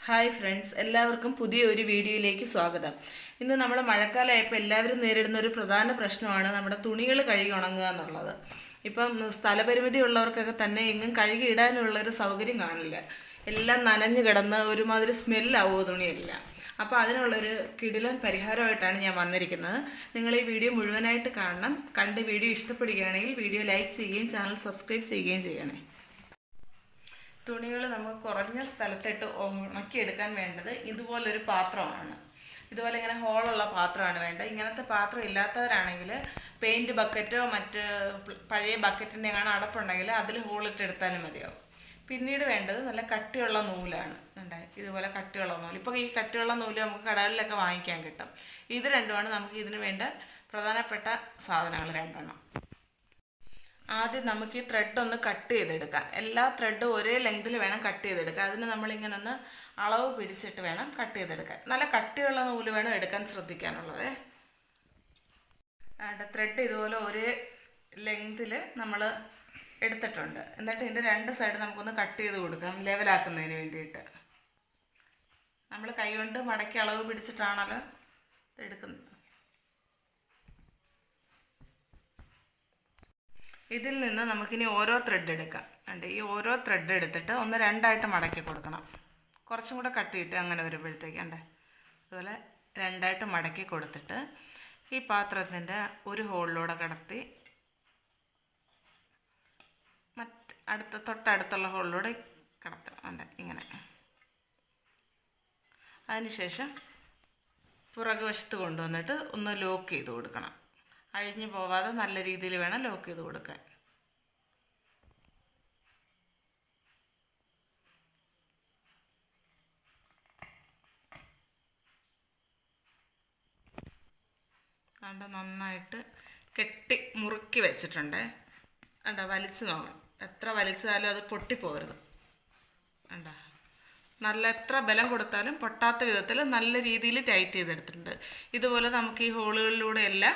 Hi friends, എല്ലാവർക്കും പുതിയൊരു വീഡിയോയിലേക്ക് സ്വാഗതം. ഇന്ന് നമ്മൾ മഴക്കാലമായപ്പോൾ എല്ലാവരും നേരിടുന്ന ഒരു പ്രധാന പ്രശ്നമാണ് നമ്മുടെ തുണികൾ കഴുകി ഉണങ്ങുക എന്നുള്ളത്. ഇപ്പം സ്ഥലപരിമിതി ഉള്ളവർക്കൊക്കെ തന്നെ എങ്ങും കഴുകി ഇടാനുള്ളൊരു സൗകര്യം കാണില്ല. എല്ലാം നനഞ്ഞു കിടന്ന് ഒരുമാതിരി സ്മെല്ലാവുമോ തുണിയെല്ലാം. അപ്പോൾ അതിനുള്ളൊരു കിടിലൻ പരിഹാരമായിട്ടാണ് ഞാൻ വന്നിരിക്കുന്നത്. നിങ്ങൾ ഈ വീഡിയോ മുഴുവനായിട്ട് കാണണം. കണ്ട് വീഡിയോ ഇഷ്ടപ്പെടുകയാണെങ്കിൽ വീഡിയോ ലൈക്ക് ചെയ്യുകയും ചാനൽ സബ്സ്ക്രൈബ് ചെയ്യുകയും ചെയ്യണേ. തുണികൾ നമുക്ക് കുറഞ്ഞ സ്ഥലത്തിട്ട് ഉണക്കിയെടുക്കാൻ വേണ്ടത് ഇതുപോലൊരു പാത്രമാണ്. ഇതുപോലെ ഇങ്ങനെ ഹോളുള്ള പാത്രമാണ് വേണ്ടത്. ഇങ്ങനത്തെ പാത്രം ഇല്ലാത്തവരാണെങ്കിൽ പെയിൻറ്റ് ബക്കറ്റോ മറ്റ് പഴയ ബക്കറ്റിൻ്റെ അങ്ങനെ അടപ്പുണ്ടെങ്കിൽ അതിൽ ഹോളിട്ടെടുത്താലും മതിയാവും. പിന്നീട് വേണ്ടത് നല്ല കട്ടിയുള്ള നൂലാണ്. ഇതുപോലെ കട്ടിയുള്ള നൂല്. ഇപ്പോൾ ഈ കട്ടിയുള്ള നൂല് നമുക്ക് കടകളിലൊക്കെ വാങ്ങിക്കാൻ കിട്ടും. ഇത് രണ്ടുമാണ് നമുക്ക് ഇതിന് വേണ്ട പ്രധാനപ്പെട്ട സാധനങ്ങൾ രണ്ടെണ്ണം. ആദ്യം നമുക്ക് ഈ ത്രെഡ് ഒന്ന് കട്ട് ചെയ്തെടുക്കാം. എല്ലാ ത്രെഡും ഒരേ ലെങ്തിൽ വേണം കട്ട് ചെയ്തെടുക്കാം. അതിന് നമ്മളിങ്ങനെ ഒന്ന് അളവ് പിടിച്ചിട്ട് വേണം കട്ട് ചെയ്തെടുക്കാൻ. നല്ല കട്ടിയുള്ള നൂല് വേണം എടുക്കാൻ ശ്രദ്ധിക്കാനുള്ളത്. ത്രെഡ് ഇതുപോലെ ഒരേ ലെങ്തിൽ നമ്മൾ എടുത്തിട്ടുണ്ട്. എന്നിട്ട് ഇതിൻ്റെ രണ്ട് സൈഡ് നമുക്കൊന്ന് കട്ട് ചെയ്ത് കൊടുക്കാം ലെവലാക്കുന്നതിന് വേണ്ടിയിട്ട്. നമ്മൾ കൈകൊണ്ട് മടക്കി അളവ് പിടിച്ചിട്ടാണല്ലോ എടുക്കുന്നത്. ഇതിൽ നിന്ന് നമുക്കിനി ഓരോ ത്രെഡ് എടുക്കാം. ഈ ഓരോ ത്രെഡ് എടുത്തിട്ട് ഒന്ന് രണ്ടായിട്ട് മടക്കി കൊടുക്കണം. കുറച്ചും കൂടെ കട്ടിയിട്ട് അങ്ങനെ വരുമ്പോഴത്തേക്കുണ്ട് അതുപോലെ രണ്ടായിട്ട് മടക്കി കൊടുത്തിട്ട് ഈ പാത്രത്തിൻ്റെ ഒരു ഹോളിലൂടെ കടത്തി തൊട്ടടുത്തുള്ള ഹോളിലൂടെ കടത്തണം. ഇങ്ങനെ. അതിനുശേഷം പുറകുവശത്ത് കൊണ്ടുവന്നിട്ട് ഒന്ന് ലോക്ക് ചെയ്ത് കൊടുക്കണം. അഴിഞ്ഞു പോവാതെ നല്ല രീതിയിൽ വേണം ലോക്ക് ചെയ്ത് കൊടുക്കാൻ. നന്നായിട്ട് കെട്ടി മുറുക്കി വെച്ചിട്ടുണ്ട്. വലിച്ചു നോക്കണം. എത്ര വലിച്ചാലും അത് പൊട്ടിപ്പോകരുത്. നല്ല എത്ര ബലം കൊടുത്താലും പൊട്ടാത്ത വിധത്തിൽ നല്ല രീതിയിൽ ടൈറ്റ് ചെയ്തെടുത്തിട്ടുണ്ട്. ഇതുപോലെ നമുക്ക് ഈ ഹോളുകളിലൂടെ എല്ലാം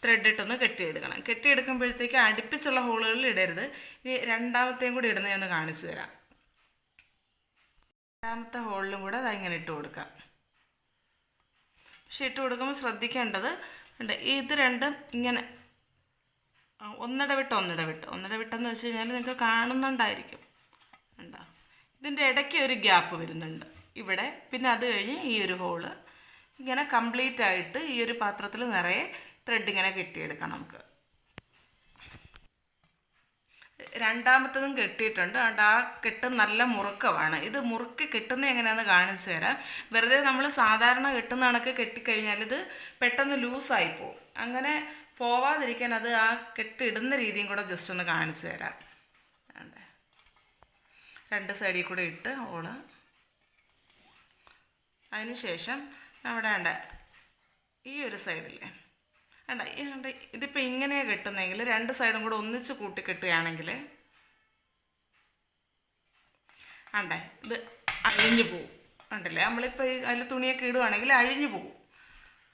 ത്രെഡ് ഇട്ടൊന്ന് കെട്ടിയെടുക്കണം. കെട്ടിയെടുക്കുമ്പോഴത്തേക്ക് അടുപ്പിച്ചുള്ള ഹോളുകളിൽ ഇടരുത്. ഇനി രണ്ടാമത്തെയും കൂടി ഇടുന്നത് ഞാൻ കാണിച്ചു തരാം. രണ്ടാമത്തെ ഹോളിലും കൂടെ അത് ഇങ്ങനെ ഇട്ട് കൊടുക്കാം. പക്ഷെ ഇട്ട് കൊടുക്കുമ്പോൾ ശ്രദ്ധിക്കേണ്ടത് ഇത് രണ്ടും ഇങ്ങനെ ഒന്നിടവിട്ടെന്ന് വെച്ച് കഴിഞ്ഞാൽ നിങ്ങൾക്ക് കാണുന്നുണ്ടായിരിക്കും. ഇതിൻ്റെ ഇടയ്ക്ക് ഒരു ഗ്യാപ്പ് വരുന്നുണ്ട് ഇവിടെ. പിന്നെ അത് കഴിഞ്ഞ് ഈ ഒരു ഹോള് ഇങ്ങനെ കംപ്ലീറ്റ് ആയിട്ട് ഈ ഒരു പാത്രത്തിൽ നിറയെ ത്രെഡ് ഇങ്ങനെ കെട്ടിയെടുക്കാം നമുക്ക്. രണ്ടാമത്തതും കെട്ടിയിട്ടുണ്ട്. ആ കെട്ട് നല്ല മുറുക്കമാണ്. ഇത് മുറുക്കി കെട്ടുന്നത് എങ്ങനെയാണെന്ന് കാണിച്ചു തരാം. വെറുതെ നമ്മൾ സാധാരണ കെട്ടുന്ന കണക്ക് കെട്ടിക്കഴിഞ്ഞാൽ ഇത് പെട്ടെന്ന് ലൂസായി പോകും. അങ്ങനെ പോവാതിരിക്കാൻ അത് ആ കെട്ടിടുന്ന രീതിയും കൂടെ ജസ്റ്റ് ഒന്ന് കാണിച്ചു തരാം. രണ്ട് സൈഡിൽ കൂടെ ഇട്ട് ഹോള്. അതിനുശേഷം നമ്മുടെ ഈ ഒരു സൈഡില്ലേ ഇതിപ്പോൾ ഇങ്ങനെയാണ് കെട്ടുന്നതെങ്കിൽ രണ്ട് സൈഡും കൂടെ ഒന്നിച്ച് കൂട്ടി കെട്ടുകയാണെങ്കിൽ ഇത് അഴിഞ്ഞു പോവും. നമ്മളിപ്പോൾ അതിൽ തുണിയൊക്കെ ഇടുവാണെങ്കിൽ അഴിഞ്ഞു പോവും.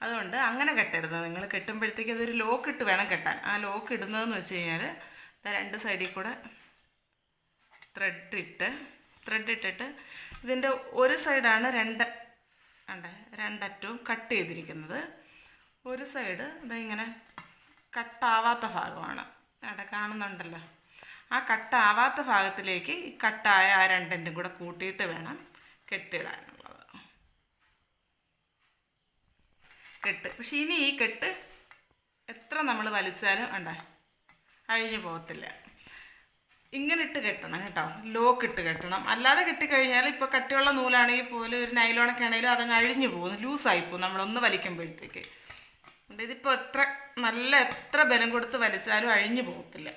അതുകൊണ്ട് അങ്ങനെ കെട്ടരുത്. നിങ്ങൾ കെട്ടുമ്പോഴത്തേക്ക് അതൊരു ലോക്ക് ഇട്ട് വേണം കെട്ടാൻ. ആ ലോക്ക് ഇടുന്നതെന്ന് വെച്ച് കഴിഞ്ഞാൽ രണ്ട് സൈഡിൽ കൂടെ ത്രെഡ് ഇട്ടിട്ട് ഇതിൻ്റെ ഒരു സൈഡാണ് രണ്ടറ്റവും കട്ട് ചെയ്തിരിക്കുന്നത്. ഒരു സൈഡ് ഇങ്ങനെ കട്ടാവാത്ത ഭാഗമാണ്. കാണുന്നുണ്ടല്ലോ. ആ കട്ടാവാത്ത ഭാഗത്തിലേക്ക് ഈ കട്ടായ ആ രണ്ടിൻ്റെയും കൂടെ കൂട്ടിയിട്ട് വേണം കെട്ടിടാനുള്ളത്. പക്ഷെ ഇനി ഈ കെട്ട് എത്ര നമ്മൾ വലിച്ചാലും അഴിഞ്ഞു പോകത്തില്ല. ഇങ്ങനെ ഇട്ട് കെട്ടണം കേട്ടോ. ലോക്ക് ഇട്ട് കെട്ടണം. അല്ലാതെ കെട്ടിക്കഴിഞ്ഞാൽ ഇപ്പോൾ കട്ടിയുള്ള നൂലാണെങ്കിൽ പോലും ഒരു നൈലോണൊക്കെ ആണെങ്കിലും അതങ്ങ് അഴിഞ്ഞു പോകും, ലൂസായി പോകും നമ്മളൊന്ന് വലിക്കുമ്പോഴത്തേക്ക്. ഇതിപ്പോൾ എത്ര ബലം കൊടുത്ത് വലിച്ചാലും അഴിഞ്ഞു പോകത്തില്ല.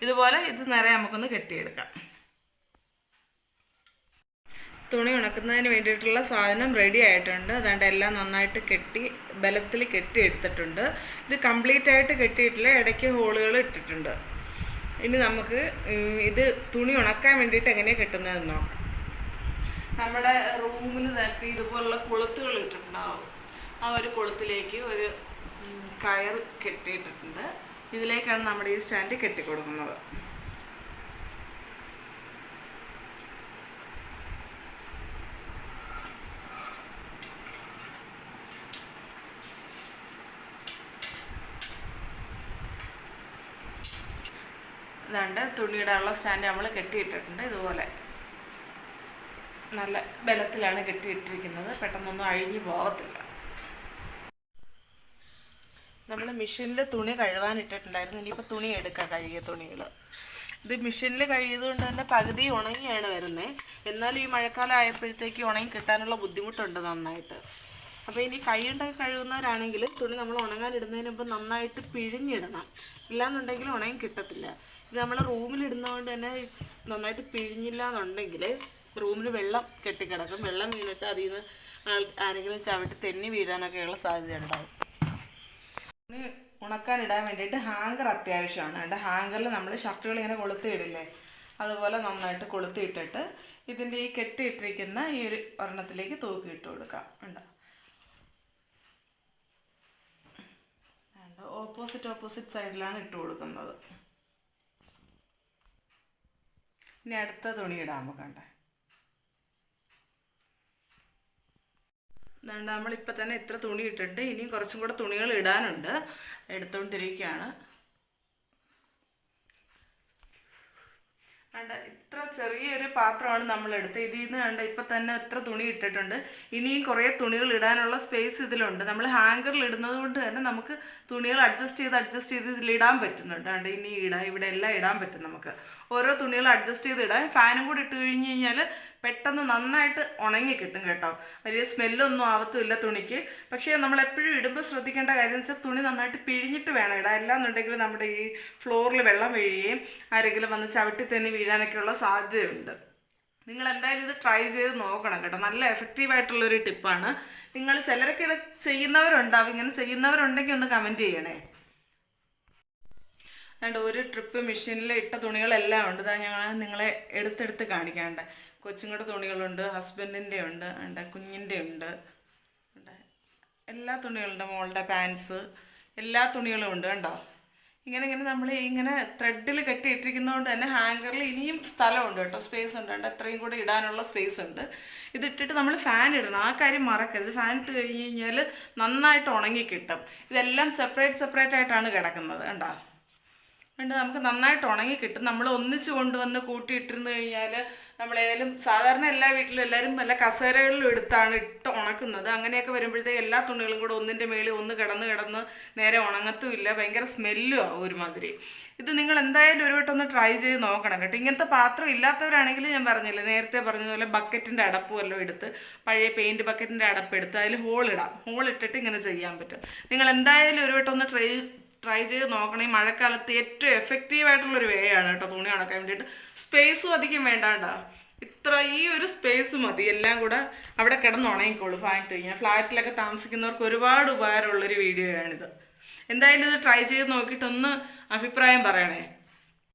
ഇതുപോലെ ഇത് നിറയെ നമുക്കൊന്ന് കെട്ടിയെടുക്കാം. തുണി ഉണക്കുന്നതിന് വേണ്ടിയിട്ടുള്ള സാധനം റെഡി ആയിട്ടുണ്ട്. അതുകൊണ്ട് എല്ലാം നന്നായിട്ട് ബലത്തിൽ കെട്ടിയെടുത്തിട്ടുണ്ട്. ഇത് കംപ്ലീറ്റ് ആയിട്ട് കെട്ടിയിട്ടില്ല, ഇടയ്ക്ക് ഹോളുകൾ ഇട്ടിട്ടുണ്ട്. ഇനി നമുക്ക് ഇത് തുണി ഉണക്കാൻ വേണ്ടിയിട്ട് എങ്ങനെയാണ് കെട്ടുന്നതെന്ന് നോക്കാം. നമ്മുടെ റൂമിൽ തന്നെ ഇതുപോലുള്ള കൊളുത്തുകൾ ഇട്ടിട്ടുണ്ടാവും. ആ ഒരു കൊളുത്തിലേക്ക് ഒരു കയർ കെട്ടിയിട്ടിട്ടുണ്ട്. ഇതിലേക്കാണ് നമ്മുടെ ഈ സ്റ്റാൻഡ് കെട്ടിക്കൊടുക്കുന്നത്. ഇതാണ്ട് തുണിയിടാനുള്ള സ്റ്റാൻഡ് നമ്മൾ കെട്ടിയിട്ടിട്ടുണ്ട്. ഇതുപോലെ നല്ല ബലത്തിലാണ് കെട്ടിയിട്ടിരിക്കുന്നത്, പെട്ടെന്നൊന്നും അഴിഞ്ഞു പോകത്തില്ല. നമ്മൾ മെഷീനിൽ തുണി കഴുകാനിട്ടിട്ടുണ്ടായിരുന്നു. ഇനിയിപ്പോൾ തുണി എടുക്കാം, കഴുകിയ തുണികൾ. ഇത് മെഷീനിൽ കഴുകിയതുകൊണ്ട് തന്നെ പകുതി ഉണങ്ങിയാണ് വരുന്നത്. എന്നാലും ഈ മഴക്കാലം ആയപ്പോഴത്തേക്ക് ഉണങ്ങി കിട്ടാനുള്ള ബുദ്ധിമുട്ടുണ്ട് നന്നായിട്ട്. അപ്പോൾ ഇനി കൈ ഉണ്ടാക്കി കഴുകുന്നവരാണെങ്കിൽ തുണി നമ്മൾ ഉണങ്ങാനിടുന്നതിന് മുമ്പ് നന്നായിട്ട് പിഴിഞ്ഞിടണം, ഇല്ലാന്നുണ്ടെങ്കിൽ ഉണങ്ങി കിട്ടത്തില്ല. ഇത് നമ്മൾ റൂമിലിടുന്നതുകൊണ്ട് തന്നെ നന്നായിട്ട് പിഴിഞ്ഞില്ല എന്നുണ്ടെങ്കിൽ റൂമിൽ വെള്ളം കെട്ടിക്കിടക്കും. വെള്ളം വീണിട്ട് അതിൽ നിന്ന് ആരെങ്കിലും ചവിട്ടി തെന്നി വീഴാനൊക്കെയുള്ള സാധ്യത ഉണ്ടാകും. തുണി ഉണക്കാനിടാൻ വേണ്ടിയിട്ട് ഹാങ്കർ അത്യാവശ്യമാണ്. അതിൻ്റെ ഹാങ്കറിൽ നമ്മൾ ഷർട്ടുകൾ ഇങ്ങനെ കൊളുത്തിയിടില്ലേ, അതുപോലെ നന്നായിട്ട് കൊളുത്തിയിട്ടിട്ട് ഇതിൻ്റെ ഈ കെട്ടിയിട്ടിരിക്കുന്ന ഈ ഒരു ഒരെണ്ണത്തിലേക്ക് തൂക്കിയിട്ട് കൊടുക്കാം. ഉണ്ടോ, ഓപ്പോസിറ്റ് സൈഡിലാണ് ഇട്ട് കൊടുക്കുന്നത്. ഇനി അടുത്ത തുണി ഇടാൻ നോക്കണ്ടേ. നമ്മളിപ്പോൾ തന്നെ ഇത്ര തുണി ഇട്ടിട്ട് ഇനിയും കുറച്ചും കൂടെ തുണികൾ ഇടാനുണ്ട്, എടുത്തുകൊണ്ടിരിക്കുകയാണ്. കണ്ട, ഇത്ര ചെറിയൊരു പാത്രമാണ് നമ്മളെടുത്ത്. ഇതിൽ നിന്ന് കണ്ട ഇപ്പം തന്നെ എത്ര തുണി ഇട്ടിട്ടുണ്ട്. ഇനിയും കുറേ തുണികൾ ഇടാനുള്ള സ്പേസ് ഇതിലുണ്ട്. നമ്മൾ ഹാങ്കറിൽ ഇടുന്നത് കൊണ്ട് തന്നെ നമുക്ക് തുണികൾ അഡ്ജസ്റ്റ് ചെയ്ത് ഇതിലിടാൻ പറ്റുന്നുണ്ട്. കണ്ട് ഇനി ഇവിടെ എല്ലാം ഇടാൻ പറ്റും നമുക്ക്. ഓരോ തുണികൾ അഡ്ജസ്റ്റ് ചെയ്ത് ഇടാൻ. ഫാനും കൂടി ഇട്ട് കഴിഞ്ഞ് കഴിഞ്ഞാൽ പെട്ടെന്ന് നന്നായിട്ട് ഉണങ്ങി കിട്ടും കേട്ടോ. വലിയ സ്മെല്ലൊന്നും ആവത്തുമില്ല തുണിക്ക്. പക്ഷേ നമ്മളെപ്പോഴും ഇടുമ്പോൾ ശ്രദ്ധിക്കേണ്ട കാര്യം എന്ന് വെച്ചാൽ തുണി നന്നായിട്ട് പിഴിഞ്ഞിട്ട് വേണം ഇടാൻ. അല്ലാന്നുണ്ടെങ്കിൽ നമ്മുടെ ഈ ഫ്ലോറിൽ വെള്ളം വീഴുകയും ആരെങ്കിലും വന്ന് ചവിട്ടി തന്നെ വീഴാനൊക്കെയുള്ള സാധ്യതയുണ്ട്. നിങ്ങൾ എന്തായാലും ഇത് ട്രൈ ചെയ്ത് നോക്കണം കേട്ടോ. നല്ല എഫക്റ്റീവായിട്ടുള്ളൊരു ടിപ്പാണ്. നിങ്ങൾ ചിലരൊക്കെ ഇത് ചെയ്യുന്നവരുണ്ടാവും. ഇങ്ങനെ ചെയ്യുന്നവരുണ്ടെങ്കിൽ ഒന്ന് കമൻറ്റ് ചെയ്യണേ. അതുകൊണ്ട് ഒരു ട്രിപ്പ് മെഷീനിൽ ഇട്ട തുണികളെല്ലാം ഉണ്ട്. ഇതാ ഞങ്ങൾ നിങ്ങളെ എടുത്തെടുത്ത് കാണിക്കാണ്ട്. കൊച്ചുങ്ങളുടെ തുണികളുണ്ട്, ഹസ്ബൻഡിൻ്റെ ഉണ്ട്, കുഞ്ഞിൻ്റെ ഉണ്ട്, എല്ലാ തുണികളുണ്ട്, മോളുടെ പാൻസ്, എല്ലാ തുണികളും ഉണ്ട്. കണ്ടോ, ഇങ്ങനെ നമ്മൾ ഇങ്ങനെ ത്രെഡിൽ കെട്ടിയിട്ടിരിക്കുന്നതുകൊണ്ട് തന്നെ ഹാങ്കറിൽ ഇനിയും സ്ഥലമുണ്ട് കേട്ടോ, സ്പേസ് ഉണ്ട്. കണ്ടോ, എത്രയും കൂടെ ഇടാനുള്ള സ്പേസ് ഉണ്ട്. ഇതിട്ടിട്ട് നമ്മൾ ഫാൻ ഇടണം, ആ കാര്യം മറക്കരുത്. ഫാൻ ഇട്ട് കഴിഞ്ഞ് കഴിഞ്ഞാൽ നന്നായിട്ട് ഉണങ്ങി കിട്ടും. ഇതെല്ലാം സെപ്പറേറ്റ് ആയിട്ടാണ് കിടക്കുന്നത്. കണ്ടോ, നമുക്ക് നന്നായിട്ട് ഉണങ്ങി കിട്ടും. നമ്മൾ ഒന്നിച്ച് കൊണ്ടുവന്ന് കൂട്ടിയിട്ടിരുന്ന് കഴിഞ്ഞാൽ നമ്മളേതായാലും സാധാരണ എല്ലാ വീട്ടിലും എല്ലാവരും നല്ല കസേരകളിലും എടുത്താണ് ഇട്ട് ഉണക്കുന്നത്. അങ്ങനെയൊക്കെ വരുമ്പോഴത്തേക്ക് എല്ലാ തുണികളും കൂടെ ഒന്നിൻ്റെ മേളിൽ ഒന്ന് കിടന്ന് നേരെ ഉണങ്ങത്തുമില്ല, ഭയങ്കര സ്മെല്ലും ആവും ഒരുമാതിരി. ഇത് നിങ്ങൾ എന്തായാലും ഒരു വട്ടം ഒന്ന് ട്രൈ ചെയ്ത് നോക്കണം കേട്ടോ. ഇങ്ങനത്തെ പാത്രം ഇല്ലാത്തവരാണെങ്കിൽ ഞാൻ പറഞ്ഞില്ലേ, നേരത്തെ പറഞ്ഞതുപോലെ ബക്കറ്റിൻ്റെ അടപ്പ് വല്ലതും എടുത്ത്, പഴയ പെയിൻറ്റ് ബക്കറ്റിൻ്റെ അടപ്പ് എടുത്ത് അതിൽ ഹോളിട്ടിട്ട് ഇങ്ങനെ ചെയ്യാൻ പറ്റും. നിങ്ങൾ എന്തായാലും ഒരു വട്ടം ഒന്ന് ട്രൈ ചെയ്ത് നോക്കണം. ഈ മഴക്കാലത്ത് ഏറ്റവും എഫക്റ്റീവായിട്ടുള്ളൊരു വേ ആണ് കേട്ടോ തുണി ഉണക്കാൻ വേണ്ടിയിട്ട്. സ്പേസും അധികം വേണ്ടാണ്ടാ, ഈ ഒരു സ്പേസ് മതി. എല്ലാം കൂടെ അവിടെ കിടന്ന് ഉണങ്ങിക്കോളൂ ഫാൻ ഇട്ട് കഴിഞ്ഞാൽ. ഫ്ലാറ്റിലൊക്കെ താമസിക്കുന്നവർക്ക് ഒരുപാട് ഉപകാരമുള്ളൊരു വീഡിയോയാണിത്. എന്തായാലും ഇത് ട്രൈ ചെയ്ത് നോക്കിയിട്ടൊന്ന് അഭിപ്രായം പറയണേ.